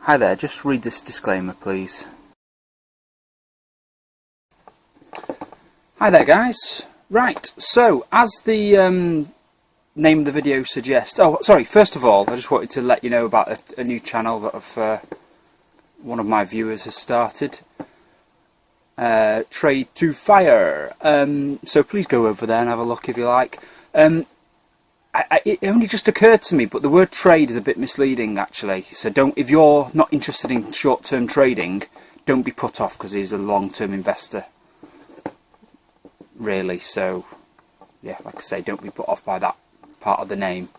Hi there, just read this disclaimer please. Hi there guys. Right, so as the name of the video suggests... Oh, sorry, first of all, I just wanted to let you know about a new channel that one of my viewers has started. Trade to Fire. So please go over there and have a look if you like. It only just occurred to me, but the word trade is a bit misleading actually. So if you're not interested in short-term trading, don't be put off because he's a long-term investor. Really, so yeah, like I say, don't be put off by that part of the name.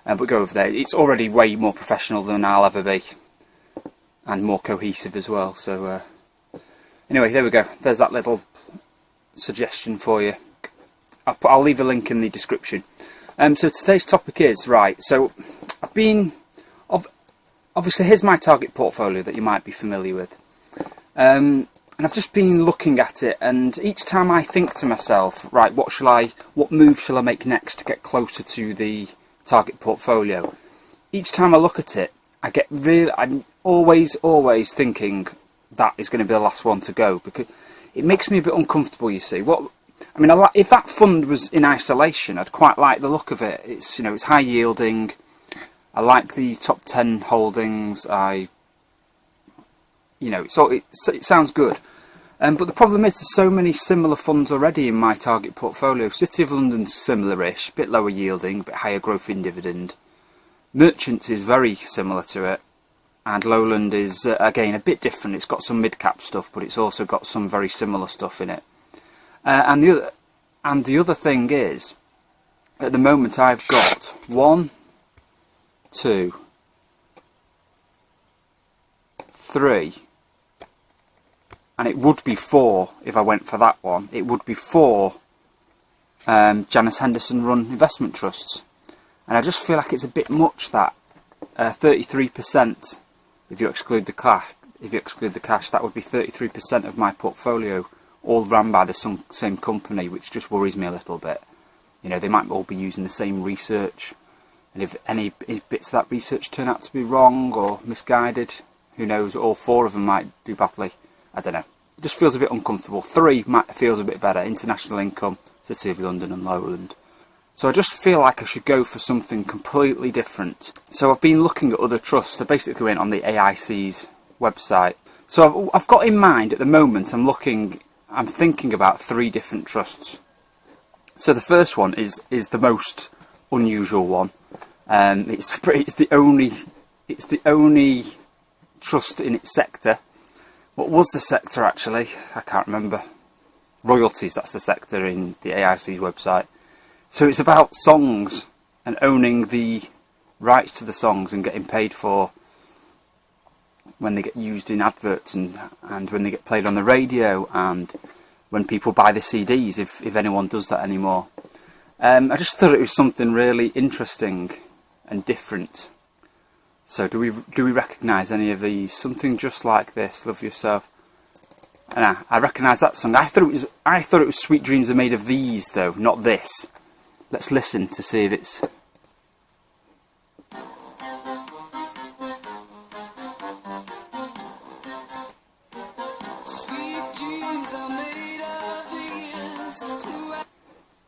But go over there. It's already way more professional than I'll ever be, and more cohesive as well. So anyway, there we go. There's that little suggestion for you. I'll leave a link in the description. So today's topic is, right, so I've been, obviously here's my target portfolio that you might be familiar with. And I've just been looking at it, and each time I think to myself, right, what move shall I make next to get closer to the target portfolio? Each time I look at it, I'm always thinking that is going to be the last one to go, because it makes me a bit uncomfortable, you see. I mean, if that fund was in isolation, I'd quite like the look of it. It's, it's high yielding. I like the top 10 holdings. It sounds good. But the problem is there's so many similar funds already in my target portfolio. City of London's similar-ish, a bit lower yielding, but higher growth in dividend. Merchants is very similar to it. And Lowland is, again, a bit different. It's got some mid-cap stuff, but it's also got some very similar stuff in it. And the other thing is, at the moment I've got 1, 2, 3, and it would be 4 if I went for that one. It would be 4 Janice Henderson run investment trusts, and I just feel like it's a bit much, that 33%. If you exclude the cash, that would be 33% of my portfolio, all run by the same company, which just worries me a little bit. They might all be using the same research, and if bits of that research turn out to be wrong or misguided, who knows, all 4 of them might do badly. I don't know. It just feels a bit uncomfortable. 3 feels a bit better. International Income, City of London and Lowland. So I just feel like I should go for something completely different. So I've been looking at other trusts. I basically went on the AIC's website. So I've got in mind at the moment, I'm thinking about 3 different trusts. So the first one is the most unusual one. It's the only trust in its sector. What was the sector actually? I can't remember. Royalties, that's the sector in the AIC's website. So it's about songs and owning the rights to the songs and getting paid for when they get used in adverts and when they get played on the radio and when people buy the CDs, if anyone does that anymore. I just thought it was something really interesting and different. So do we recognise any of these? Something just like this, Love Yourself. And I recognise that song. I thought it was Sweet Dreams Are Made of These though, not this. Let's listen to see if it's...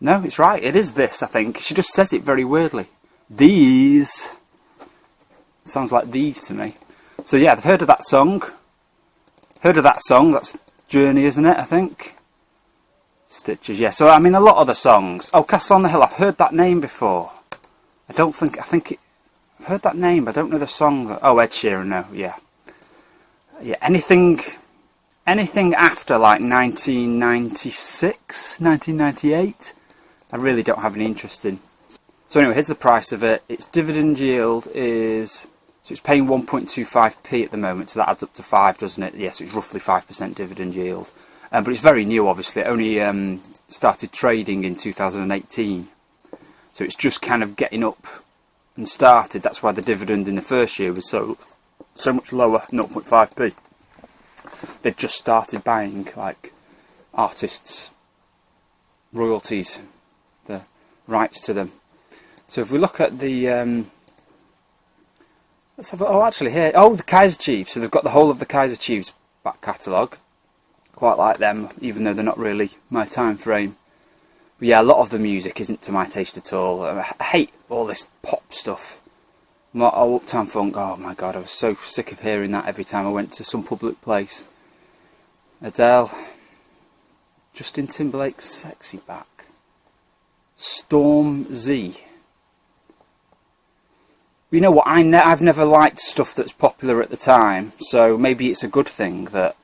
No, it's right. It is this, I think. She just says it very weirdly. These. Sounds like these to me. So yeah, I've heard of that song. That's Journey, isn't it, I think? Stitches, yeah. So, I mean, a lot of the songs. Oh, Castle on the Hill. I've heard that name before. I've heard that name, but I don't know the song. Oh, Ed Sheeran, no, yeah. Yeah, anything after, like, 1996, 1998... I really don't have any interest in. So anyway, here's the price of it. Its dividend yield is... So it's paying 1.25p at the moment, so that adds up to 5, doesn't it? Yes, it's roughly 5% dividend yield. But it's very new, obviously. It only started trading in 2018. So it's just kind of getting up and started. That's why the dividend in the first year was so much lower, 0.5p. They'd just started buying, like, artists' royalties, the rights to them. So if we look at the Let's have oh, actually here, oh, the Kaiser Chiefs. So they've got the whole of the Kaiser Chiefs back catalogue. Quite like them, even though they're not really my time frame. But yeah, a lot of the music isn't to my taste at all. I hate all this pop stuff. Uptown Funk, oh my god, I was so sick of hearing that every time I went to some public place. Adele, Justin Timberlake's Sexy Back, Storm Z. You know what, I've never liked stuff that's popular at the time, so maybe it's a good thing that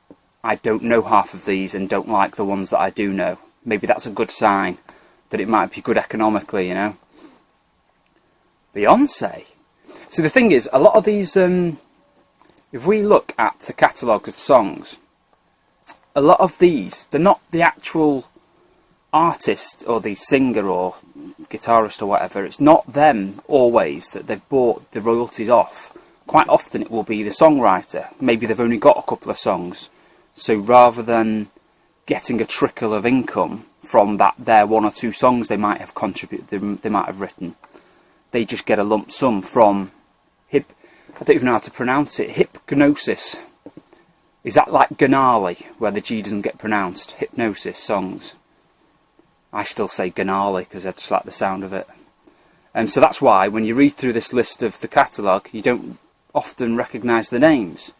I don't know half of these and don't like the ones that I do know. Maybe that's a good sign that it might be good economically, you know. Beyonce. See, the thing is, a lot of these, if we look at the catalogue of songs, a lot of these, they're not the actual artist or the singer or guitarist or whatever. It's not them always that they've bought the royalties off. Quite often it will be the songwriter. Maybe they've only got a couple of songs. So rather than getting a trickle of income from their one or two songs they might have contributed, they might have written, they just get a lump sum from I don't even know how to pronounce it. Hypgnosis. Is that like Ganali, where the G doesn't get pronounced? Hypgnosis Songs. I still say Ganali because I just like the sound of it. So that's why when you read through this list of the catalogue, you don't often recognise the names.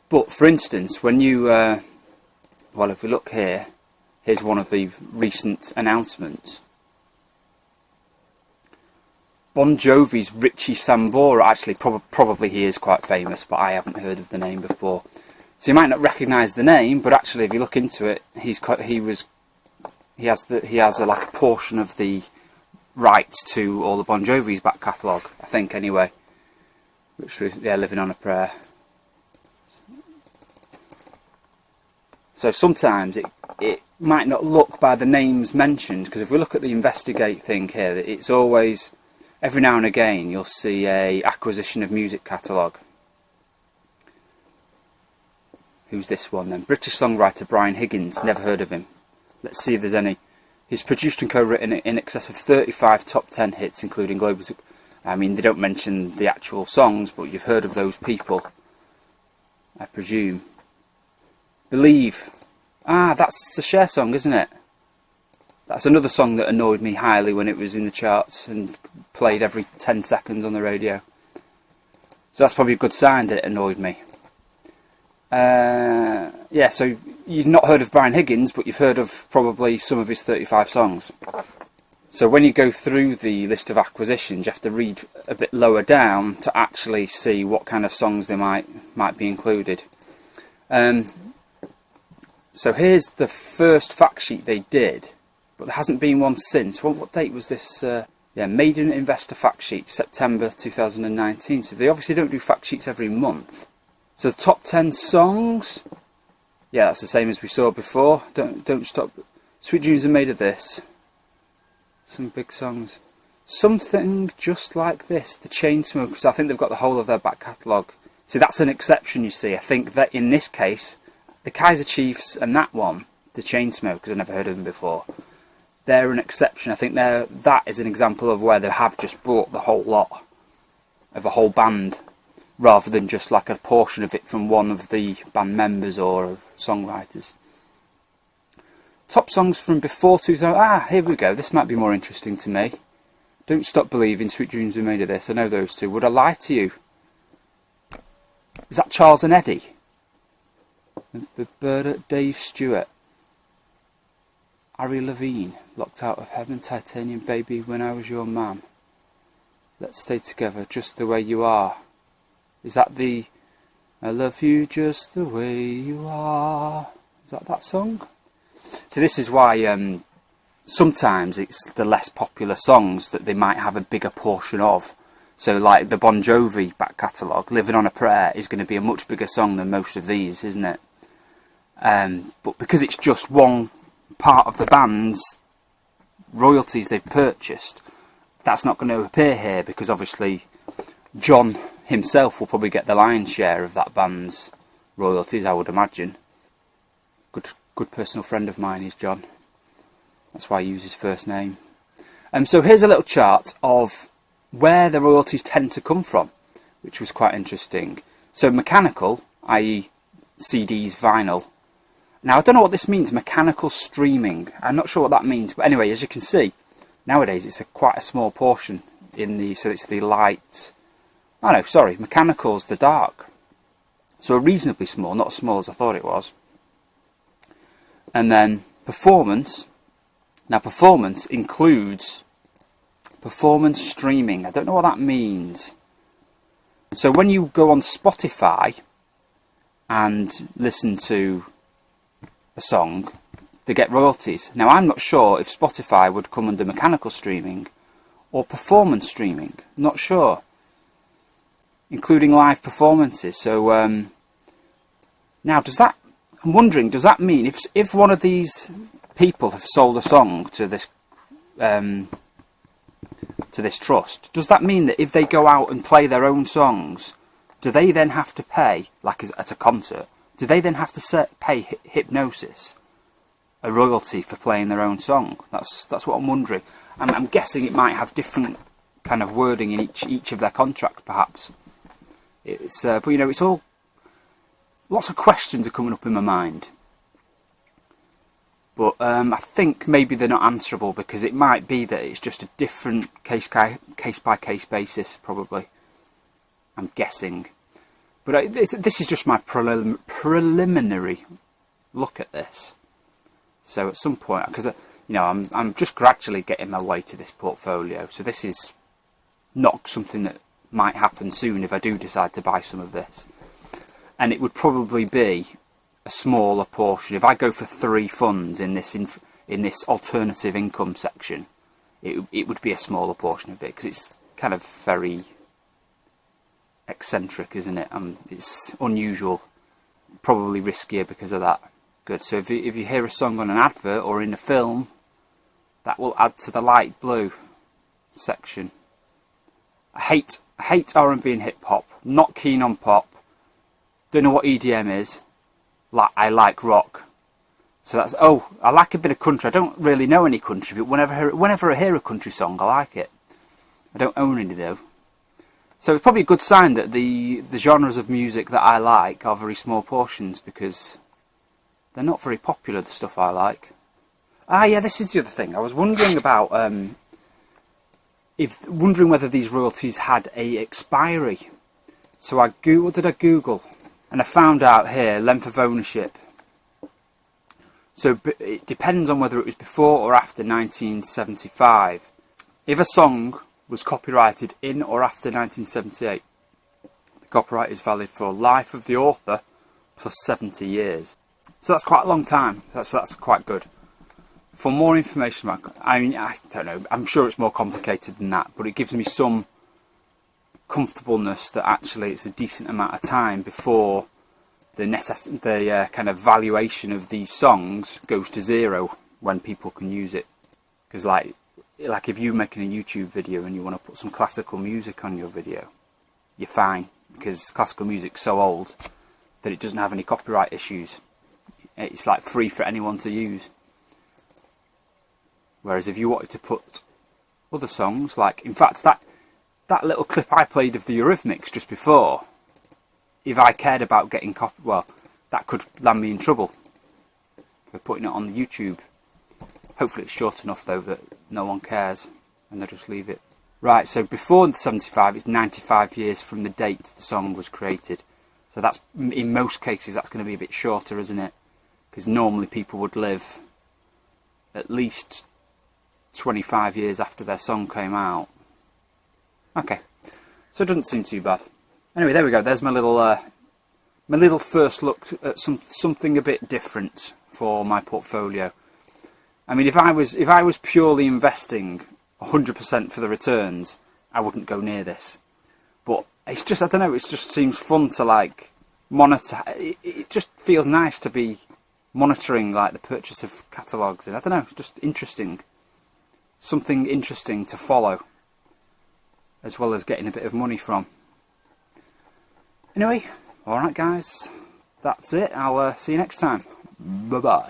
But for instance, when you, well, if we look here, here's one of the recent announcements. Bon Jovi's Richie Sambora, actually probably he is quite famous, but I haven't heard of the name before. So you might not recognise the name, but actually if you look into it, he has like a portion of the rights to all the Bon Jovi's back catalogue, I think anyway. Which was, yeah, Living on a Prayer. So sometimes it might not look by the names mentioned, because if we look at the investigate thing here, it's always, every now and again, you'll see a acquisition of music catalogue. Who's this one then? British songwriter Brian Higgins, never heard of him. Let's see if there's any. He's produced and co-written in excess of 35 top 10 hits, including global. I mean, they don't mention the actual songs, but you've heard of those people, I presume. Believe. Ah, that's a Cher song, isn't it? That's another song that annoyed me highly when it was in the charts and played every 10 seconds on the radio. So that's probably a good sign that it annoyed me. Yeah, so you've not heard of Brian Higgins, but you've heard of probably some of his 35 songs. So when you go through the list of acquisitions, you have to read a bit lower down to actually see what kind of songs they might be included. So here's the first fact sheet they did, but there hasn't been one since. What date was this? Yeah, Maiden Investor Fact Sheet, September 2019. So they obviously don't do fact sheets every month. So the top 10 songs, yeah, that's the same as we saw before. Don't stop. Sweet Dreams Are Made of This. Some big songs. Something Just Like This. The Chainsmokers. I think they've got the whole of their back catalogue. See, that's an exception, you see. I think that in this case, the Kaiser Chiefs and that one, the Chainsmokers, I've never heard of them before, they're an exception. I think that is an example of where they have just bought the whole lot of a whole band, rather than just like a portion of it from one of the band members or songwriters. Top songs from before 2000. Ah, here we go. This might be more interesting to me. Don't Stop Believing, Sweet Dreams Are Made of This. I know those two. Would I Lie to You? Is that Charles and Eddie? Dave Stewart. Ari Levine, Locked Out of Heaven, Titanium Baby, When I Was Your Man. Let's Stay Together, Just the Way You Are. Is that the I Love You Just the Way You Are? Is that song? So this is why sometimes it's the less popular songs that they might have a bigger portion of. So like the Bon Jovi back catalogue, Living on a Prayer is going to be a much bigger song than most of these, isn't it? But because it's just one part of the band's royalties they've purchased, that's not going to appear here, because obviously John himself will probably get the lion's share of that band's royalties, I would imagine. Good personal friend of mine is John. That's why I use his first name. So here's a little chart of where the royalties tend to come from. which was quite interesting. So mechanical, i.e. CDs, vinyl. Now I don't know what this means, mechanical streaming. I'm not sure what that means, but anyway, as you can see, nowadays it's quite a small portion in the, so it's the light, oh no, sorry, mechanical's the dark. So reasonably small, not as small as I thought it was. And then performance. Now performance includes performance streaming. I don't know what that means. So when you go on Spotify and listen to a song, they get royalties. Now I'm not sure if Spotify would come under mechanical streaming or performance streaming. Not sure. Including live performances. So now does that, I'm wondering, does that mean if one of these people have sold a song to this trust, does that mean that if they go out and play their own songs, do they then have to pay, like at a concert, do they then have to pay Hypgnosis a royalty for playing their own song? That's what I'm wondering. I'm guessing it might have different kind of wording in each of their contracts, perhaps. It's but you know, it's all, lots of questions are coming up in my mind. But I think maybe they're not answerable, because it might be that it's just a different case by case basis, probably. I'm guessing. But this is just my preliminary look at this. So at some point, because you know, I'm just gradually getting my way to this portfolio. So this is not something that might happen soon if I do decide to buy some of this. And it would probably be a smaller portion. If I go for 3 funds in this alternative income section, it would be a smaller portion of it, because it's kind of very eccentric, isn't it? It's unusual, probably riskier because of that. Good. So if you hear a song on an advert or in a film, that will add to the light blue section. I hate R&B and hip hop. Not keen on pop. Don't know what EDM is. I like rock. So that's, oh, I like a bit of country. I don't really know any country, but whenever I hear a country song, I like it. I don't own any though. So it's probably a good sign that the genres of music that I like are very small portions, because they're not very popular, the stuff I like. Ah yeah, this is the other thing. I was wondering about, wondering whether these royalties had a expiry. So what did I Google? And I found out here, length of ownership. So it depends on whether it was before or after 1975. If a song was copyrighted in or after 1978, the copyright is valid for life of the author plus 70 years. So that's quite a long time. That's quite good. For more information about, I mean, I don't know, I'm sure it's more complicated than that, but it gives me some comfortableness that actually it's a decent amount of time before the kind of valuation of these songs goes to zero when people can use it. Because like if you're making a YouTube video and you want to put some classical music on your video, you're fine, because classical music's so old that it doesn't have any copyright issues. It's like free for anyone to use. Whereas if you wanted to put other songs, like, in fact, that little clip I played of the Eurythmics just before, if I cared about getting well, that could land me in trouble for putting it on YouTube. Hopefully it's short enough though that no one cares and they'll just leave it. Right, so before the 75, it's 95 years from the date the song was created. So that's, in most cases, that's going to be a bit shorter, isn't it? Because normally people would live at least 25 years after their song came out. Okay, so it doesn't seem too bad. Anyway, there we go. There's my little first look at something a bit different for my portfolio. I mean, if I was purely investing 100% for the returns, I wouldn't go near this. But it's just, I don't know, it just seems fun to like monitor. It just feels nice to be monitoring like the purchase of catalogues, and I don't know, it's just interesting. Something interesting to follow, as well as getting a bit of money from. Anyway, alright guys, that's it. I'll see you next time. Bye bye.